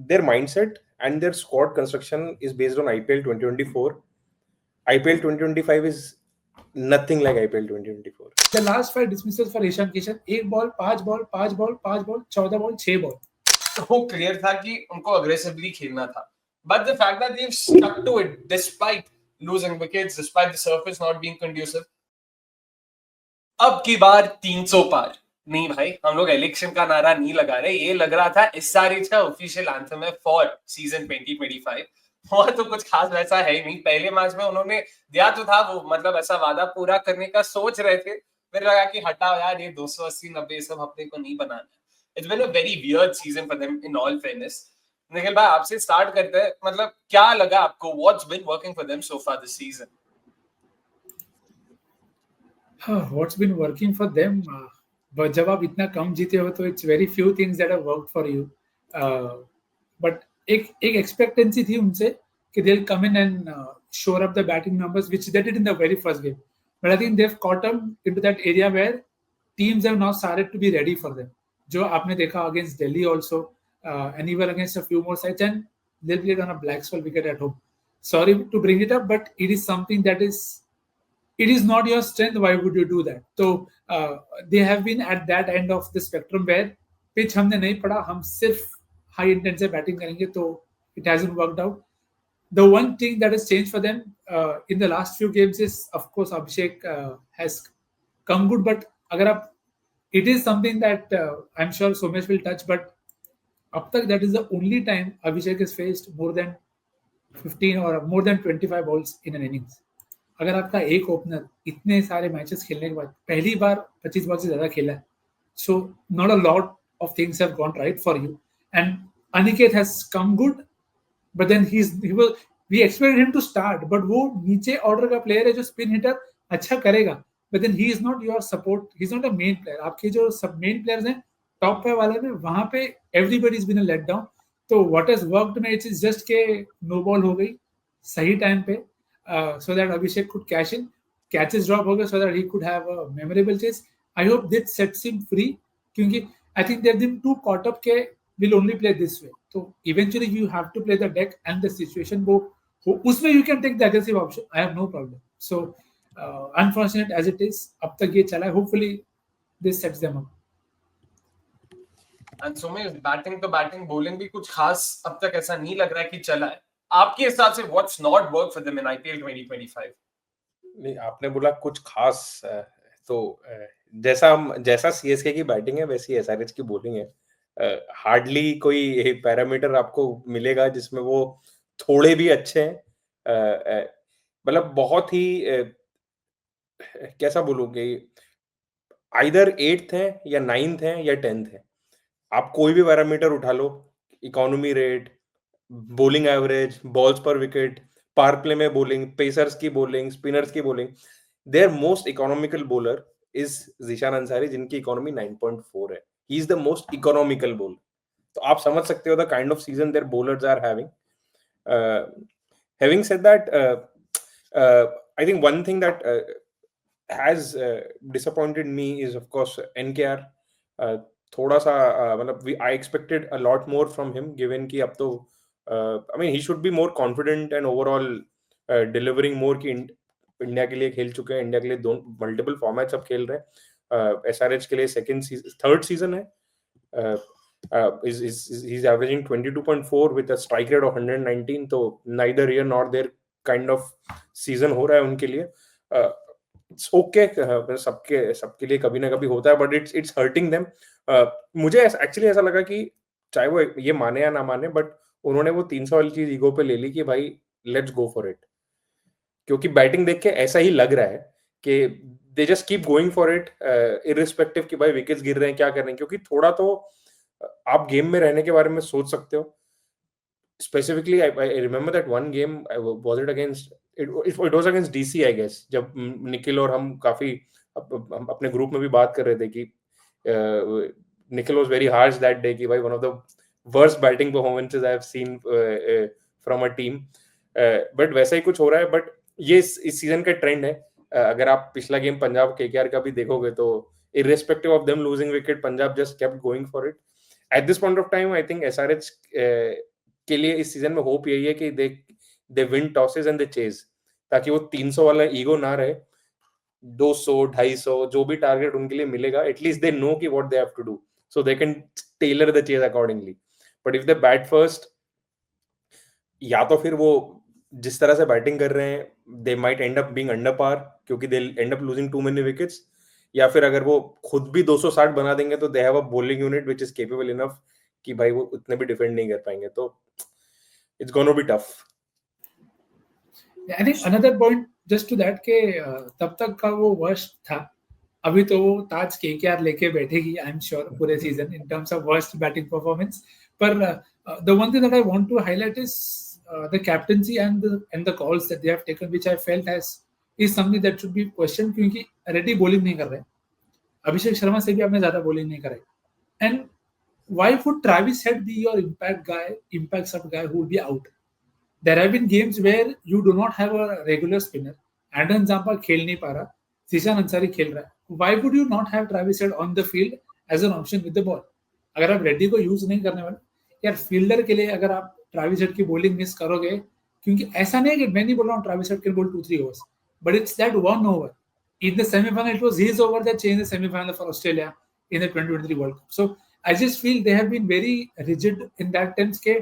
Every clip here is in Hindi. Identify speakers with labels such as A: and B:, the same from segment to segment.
A: their mindset and their squad construction is based on IPL 2024. IPL 2025 is nothing like IPL 2024.
B: The last 5 dismissals for Ishan Kishan, 1 ball 5 ball 5 ball 5 ball 14 ball 6 ball.
C: वो क्लियर था कि उनको अग्रेसिवली खेलना था, but the fact that they've stuck to it despite losing wickets, despite the surface not being conducive. अब की बार 300 पार नहीं भाई, हम लोग इलेक्शन का नारा नहीं लगा रहे, ये लग रहा था SRH का ऑफिशियल एंथम है फॉर सीजन 2025. और तो कुछ खास वैसा है ही नहीं. पहले मैच में उन्होंने दिया तो था वो, मतलब ऐसा वादा पूरा करने का सोच रहे थे, फिर लगा कि हटाओ यार, ये 280-90 सब अपने को नहीं बनाना. It's been a very weird season for them in all fairness. Nikhil भाई आपसे स्टार्ट करते हैं, मतलब क्या लगा आपको, what's been working for them so far this season?
B: What's been working for them? जब आप इतना कम जीते हो तो it's very few things that have worked for you. But एक expectancy थी उनसे कि they'll come in and shore up the batting numbers, which they did in the very first game. But I think they've caught them into that area where teams have now started to be ready for them. जो आपने देखा against Delhi also, and even against a few more sides, and they'll play on a black swell wicket at home. Sorry to bring it up, but it is something that it is not your strength. Why would you do that? So they have been at that end of the spectrum where pitch हमने नहीं पढ़ा, हम सिर्फ high intensity batting करेंगे, तो it hasn't worked out. The one thing that has changed for them in the last few games is, of course, Abhishek has come good, but अगर आप, it is something that I'm sure Somesh will touch, but अब तक that is the only time Abhishek has faced more than 15 or more than 25 balls in an innings. अगर आपका एक ओपनर इतने सारे मैचेस खेलने के बाद पहली बार 25 बॉल से ज्यादा खेला है, so not a lot of things have gone right for you. And Aniket has come good, but then we expected him to start, but वो नीचे ऑर्डर का प्लेयर है जो स्पिन हिटर अच्छा करेगा, but then he is not your support, he is not a main player. आपके जो सब मेन प्लेयर्स हैं टॉप पे वाले में, वहां पे everybody is been a let down. तो व्हाट हैज वर्कड में इट्स जस्ट के नो बॉल हो गई सही टाइम पे, so that Abhishek could cash in, catches drop होगा, so that he could have a memorable chase. I hope this sets him free, क्योंकि I think they've been too caught up के will only play this way. So eventually you have to play the deck and the situation. वो उसमें you can take the aggressive option. I have no problem. So unfortunate as it is, अब तक ये चला है. Hopefully this sets them up.
C: And so में बैटिंग तो बैटिंग, बॉलिंग भी कुछ खास अब तक ऐसा नहीं लग रहा है कि चला है. आपके हिसाब से what's not work for them in IPL 2025?
A: नहीं, आपने बोला कुछ खास, तो जैसा सीएसके की बैटिंग है वैसी एसआरएच की बॉलिंग है. हार्डली कोई पैरामीटर आपको मिलेगा जिसमें वो थोड़े भी अच्छे हैं. मतलब बहुत ही कैसा बोलूंगे, आइदर 8th है या 9th है या 10th है. आप कोई भी पैरामीटर उठा लो, economy rate, bowling average, balls पर विकेट, पावर प्ले में बॉलिंग, पेसर्स की बॉलिंग, स्पिनर्स की bowling, their most economical bowler is Zeeshan Ansari, जिनकी इकोनॉमी 9.4 है. He is the most economical bowler. तो आप समझ सकते हो the kind of season their bowlers are having. Having said that, I think one thing that has disappointed me is of course NKR. थोड़ा सा मतलब I expected a lot more from him, given कि अब तो I mean he should be more confident and overall delivering more कि इंडिया के लिए खेल चुके हैं, इंडिया के लिए मल्टीपल फॉर्मेट्स अब खेल रहे हैं. एसआरएच के लिए थर्ड सीजन है. he's averaging 22.4 with a strike rate of 119. तो neither here nor there kind of season हो रहा है उनके लिए. It's okay, सबके लिए कभी ना कभी होता है, but it's hurting them. मुझे एक्चुअली ऐसा लगा कि चाहे वो ये माने या ना माने, बट उन्होंने वो 300 वाली चीज ईगो पे ले ली कि भाई लेट्स गो फॉर इट. क्योंकि बैटिंग देख के ऐसा ही लग रहा है कि they just keep going for it irrespective कि भाई विकेट्स गिर रहे हैं, क्या कर रहे हैं. क्योंकि थोड़ा तो आप गेम में रहने के बारे में सोच सकते हो. Specifically, I remember that one game. Was it against? It was against DC, I guess. जब निखिल और हम काफी अपने ग्रुप में भी बात कर रहे थे कि Nikhil was very harsh that day कि भाई one of the worst batting performances I have seen from a team. But वैसा ही कुछ हो रहा है. But ये इस सीजन का ट्रेंड है. अगर आप पिछला गेम पंजाब केकेआर का भी देखोगे तो irrespective of them losing wicket, Punjab just kept going for it. At this point of time, I think SRH के लिए इस सीजन में होप यही है कि they win tosses and they chase, ताकि वो 300 वाला ईगो ना रहे, 200 250 जो भी टारगेट उनके लिए मिलेगा, एटलीस्ट दे नो कि what they have to do, so they can tailor the chase accordingly. But if they bat first, या तो फिर वो जिस तरह से बैटिंग कर रहे हैं they might end up being under par, क्योंकि they end up losing too many wickets, या फिर अगर वो खुद भी 260 बना देंगे तो they have a bowling unit which is capable enough कि भाई वो उतने भी डिफेंड नहीं कर पाएंगे, तो it's gonna be tough.
B: I think another point just to that के तब तक का वो वर्स्ट था, अभी तो वो ताज केकेआर लेके बैठेगी आई एम श्योर पूरे season in terms of worst batting performance. पर the one thing that I want to highlight is the captaincy and the calls that they have taken, which I felt is something that should be questioned, क्योंकि रेड्डी बॉलिंग नहीं कर रहे, अभिषेक शर्मा से भी आपने ज्यादा बॉलिंग नहीं करे, and why would Travis Head be your impact sub guy who will be out? There have been games where you do not have a regular spinner. Anderson Zampa खेल नहीं पा रहा, Zishan Ansari खेल रहा है. Why would you not have Travis Head on the field as an option with the ball? अगर आप रेड्डी को यूज नहीं करने वाले, यार फील्डर के लिए अगर आप ट्रैविस हेड की बॉलिंग मिस करोगे, क्योंकि ऐसा नहीं है कि मैं नहीं बोल रहा हूँ ट्रैविस हेड कैन बोल 2-3 overs, but it's that one over in the semi-final. It was his over that changed the semi-final for Australia in the 2023 World Cup. So I just feel they have been very rigid in that terms के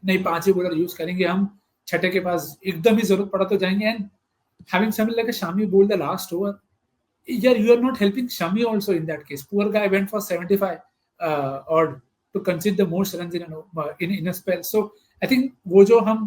B: नहीं 5 ही बॉलर यूज करेंगे, हम छठे के पास एकदम ही जरूरत पड़ा तो जाएंगे. And having something like a Shami bowl the last over, yeah, you are not helping Shami also in that case. Poor guy went for 75 odd to concede the most runs in a spell. So I think वो जो हम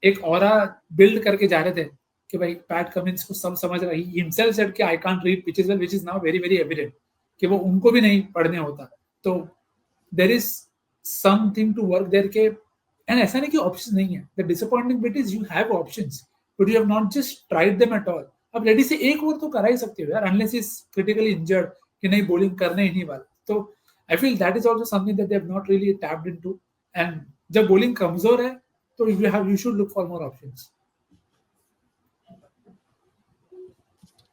B: एक ऑरा बिल्ड करके जा रहे थे कि भाई पैट कमिंस को सब समझ रहा है, he himself said कि I can't read pitches well, which is now very very evident कि वो उनको भी नहीं पढ़ने होता, तो there is something to work there के. and ऐसा नहीं कि ऑप्शन नहीं है, the disappointing bit is you have options but you have not just tried them at all. अब रेडी से एक ओवर तो करा ही सकते हो यार, unless is critically injured कि नहीं बॉलिंग करने ही नहीं वाला. तो I feel that is also something that they have not really tapped into. And जब bowling कमजोर है तो you should look for more options.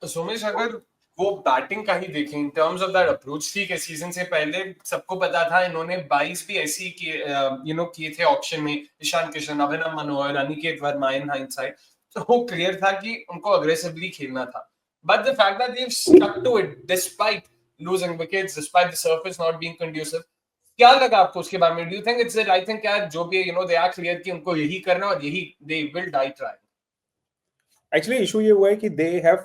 C: Somesh, अगर वो बैटिंग का ही देखें in terms of that approach थी कि सीजन से पहले सबको पता था इन्होंने 22 भी ऐसी किए थे ऑप्शन में, ईशान किशन, अभिनव मनोहर, अनिकेत वर्मा इन हाइंडसाइट, तो वो क्लियर था कि उनको अग्रेसिवली खेलना था. But the fact that they've stuck to it despite losing wickets, despite the surface not being conducive, क्या लगा आपको उसके बारे में? Do you think it's the right thing? क्या जो भी they are clear कि उनको यही करना और यही they will die trying?
A: Actually issue ये हुआ है कि they have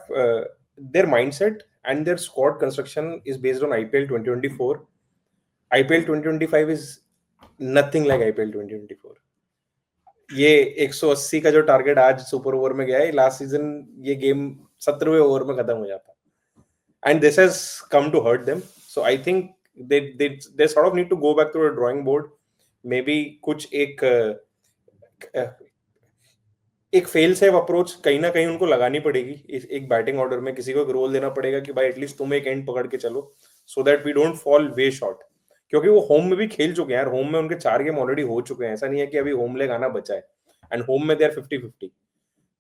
A: their mindset and their squad construction is based on IPL 2024. IPL 2025 is nothing like IPL 2024. ये 180 का जो टारगेट आज सुपर ओवर में गया है, लास्ट सीजन ये गेम 17वें ओवर में खत्म हो जाता, and this has come to hurt them. So I think they sort of need to go back to a drawing board. Maybe कुछ एक फेल सेव अप्रोच कहीं ना कहीं उनको लगानी पड़ेगी एक बैटिंग ऑर्डर में, किसी को एक रोल देना पड़ेगा कि भाई एटलीस्ट तुम एक एंड पकड़ के चलो, so that we don't fall way short. क्योंकि वो होम में भी खेल चुके हैं यार, होम में उनके 4 गेम ऑलरेडी हो चुके हैं, ऐसा नहीं है कि अभी होम लेग आना बचा है, एंड होम में they are 50-50.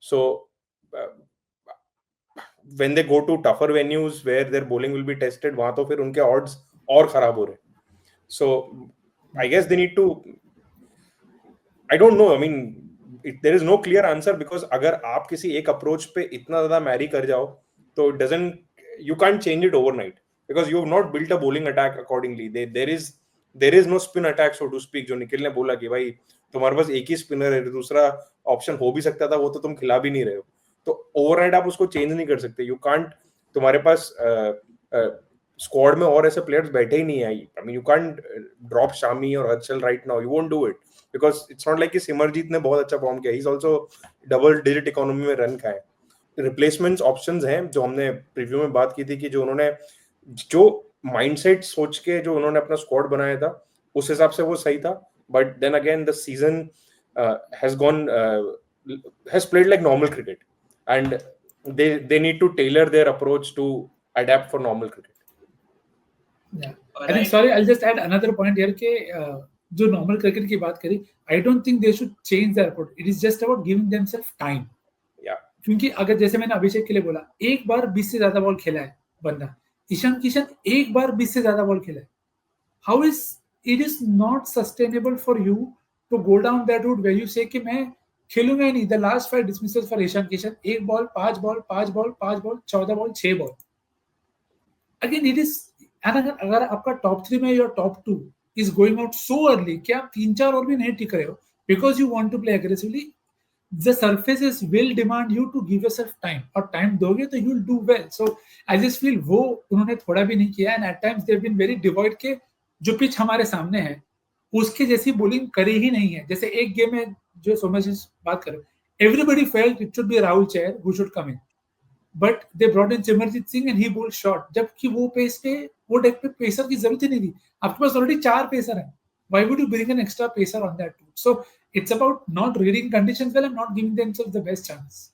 A: So when they go to tougher venues where their bowling will be tested, वहां तो फिर उनके odds और खराब हो रहे. So I guess they need to, I don't know, I mean there is no clear answer, because अगर आप किसी एक अप्रोच पे इतना ज्यादा मैरी कर जाओ तो you can't change it overnight, because you have not built a bowling attack accordingly. There is no spin attack, so to speak. जो निखिल ने बोला कि भाई तुम्हारे पास एक ही स्पिनर है, दूसरा ऑप्शन हो भी सकता था, वो तो तुम खिला भी नहीं रहे हो, तो ओवरनाइट आप उसको चेंज नहीं कर सकते. यू कांट, तुम्हारे पास स्क्वाड में और ऐसे प्लेयर्स बैठे ही नहीं है. I mean you can't drop Shami और Harshal right now, you won't do it, because it's not like कि सिमरजीत ने बहुत अच्छा फॉर्म किया, he is also double digit economy में रन खाए. रिप्लेसमेंट्स ऑप्शंस हैं जो हमने प्रीव्यू में बात की थी कि जो उन्होंने जो माइंडसेट सोच के जो उन्होंने अपना स्क्वाड बनाया था उस हिसाब से वो सही था. But then again the season has played like normal cricket, and they need to tailor their approach to adapt for normal cricket.
B: Yeah, I think, sorry, I'll just add another point here के जो normal cricket की बात करी, I don't think they should change their approach. It is just about giving themselves time.
A: Yeah.
B: क्योंकि अगर जैसे मैंने अभिषेक के लिए बोला, एक बार 20 से ज्यादा बॉल खेला है बंदा, ईशान किशन एक बार 20 से ज्यादा बॉल खेला है. How is it is not sustainable for you to go down that route where you say कि मैं खेलूंगा ही नहीं. The last 5 dismissals for Ishan Kishan, 1 ball 5 ball 5 ball 5 ball 14 ball 6 ball. Again it is, अगर आपका टॉप 3 में या top 2 is going out so early कि आप 3-4 और भी नहीं टिक रहे हो because you want to play aggressively, the surfaces will demand you to give yourself time, और time दोगे तो you will do well. So I just feel वो उन्होंने थोड़ा भी नहीं किया, and at times they've been very devoid के जो पिच हमारे सामने है उसके जैसी बॉलिंग करी ही नहीं है. जैसे एक गेम में जो सोमेश बात करो, everybody felt it should be Rahul Chahar who should come in, but they brought in Simarjit Singh and he bowled short, जबकि वो पेस पे वो डेक पे पेसर की जरूरत ही नहीं थी. आपके पास ऑलरेडी 4 पेसर हैं. Why would you bring an extra pacer on that? So it's about not reading conditions well and not giving themselves the best chance.